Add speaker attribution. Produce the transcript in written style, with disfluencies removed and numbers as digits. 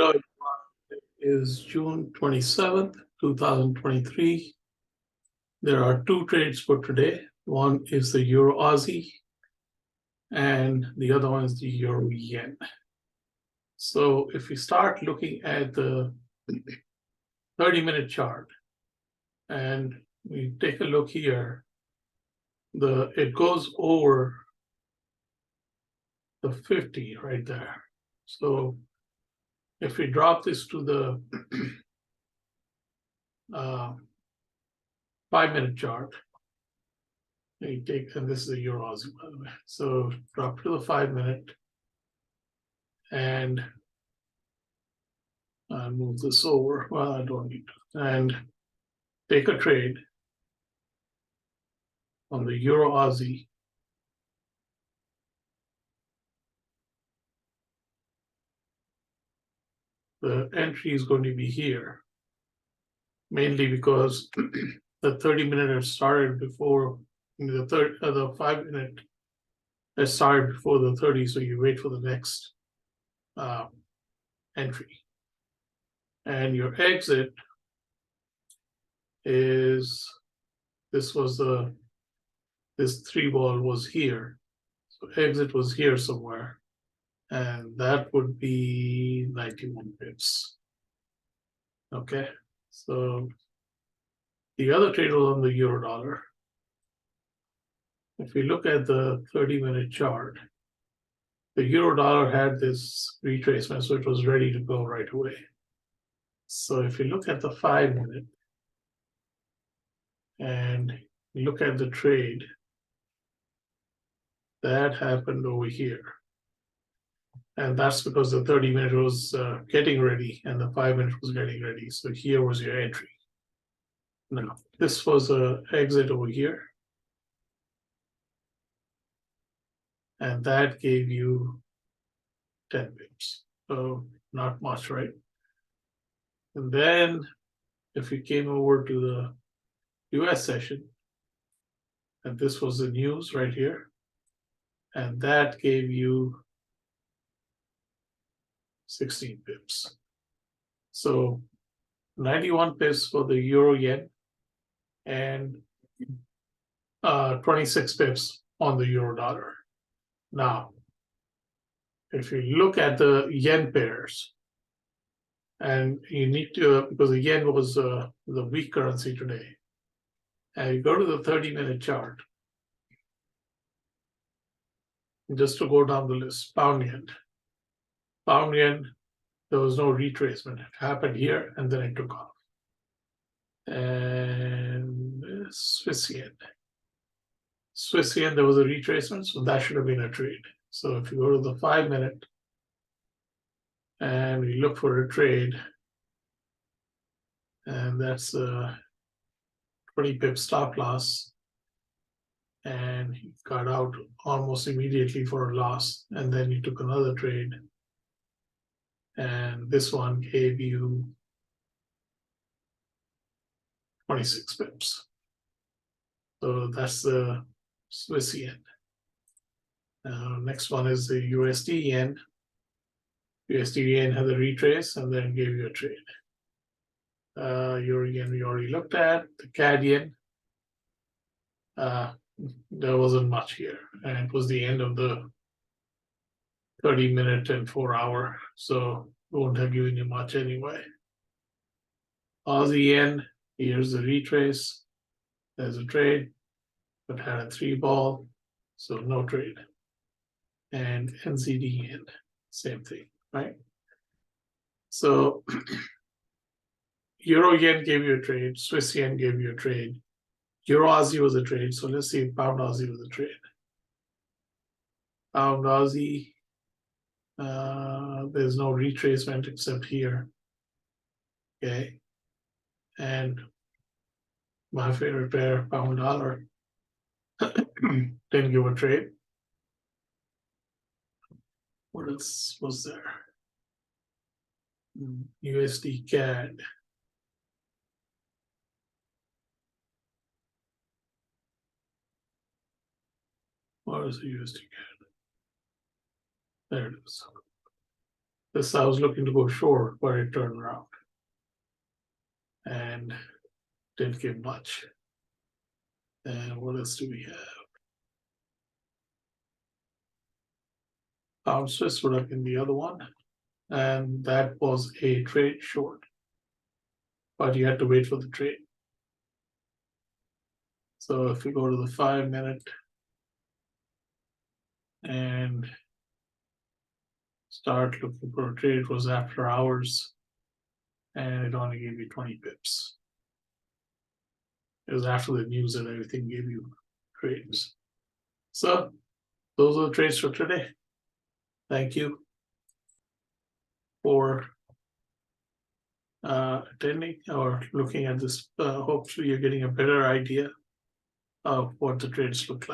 Speaker 1: Hello, everyone. It is June 27th, 2023. There are two trades for today. One is the Euro Aussie, and the other one is the Euro Yen. So if we start looking at the 30-minute chart and we take a look here, it goes over the 50 right there. So if we drop this to the 5-minute chart, you take, and this is the Euro Aussie, by the way. So drop to the 5-minute and move this over. Well, I don't need to. And take a trade on the Euro Aussie. The entry is going to be here, mainly because the 30-minute had started before the 5-minute had started before the 30, so you wait for the next entry. And your exit is, this 3 ball was here. So exit was here somewhere. And that would be 91 pips. Okay, so the other trade was on the euro dollar. If we look at the 30-minute chart, the euro dollar had this retracement, so it was ready to go right away. So if you look at the 5-minute and look at the trade, that happened over here. And that's because the 30-minute was getting ready and the 5-minute was getting ready. So here was your entry. Now, this was an exit over here. And that gave you 10 pips. So not much, right? And then if we came over to the US session, and this was the news right here, and that gave you 16 pips. So 91 pips for the euro yen and 26 pips on the euro dollar. Now, if you look at the yen pairs, and you need to, because the yen was the weak currency today, and you go to the 30-minute chart, just to go down the list, pound yen. Pound yen, there was no retracement. It happened here, and then it took off. And Swiss yen. Swiss yen, there was a retracement, so that should have been a trade. So if you go to the 5-minute and we look for a trade, and that's a 20 pip stop loss, and he got out almost immediately for a loss, and then he took another trade, and this one gave you 26 pips. So that's the Swiss yen. Next one is the USD yen. USD yen had a retrace and then gave you a trade. Euro yen we already looked at. The CAD yen, there wasn't much here, and it was the end of the 30-minute and 4-hour, so it won't have given you much anyway. Aussie yen, here's the retrace. There's a trade, but had a 3-ball, so no trade. And NZD yen, same thing, right? So Euro yen gave you a trade, Swiss yen gave you a trade, Euro Aussie was a trade, so let's see if Pound Aussie was a trade. Pound Aussie, there's no retracement except here. Okay. And my favorite pair, pound dollar, didn't give a trade. What else was there? USD CAD. What is the USD CAD? There it is. This I was looking to go short, but it turned around and didn't give much. And what else do we have? Pound Swiss would have been the other one, and that was a trade short, but you had to wait for the trade. So if we go to the 5-minute and start looking for a trade, it was after hours, and it only gave you 20 pips. It was after the news that everything gave you trades. So those are the trades for today. Thank you for attending or looking at this. Hopefully you're getting a better idea of what the trades look like.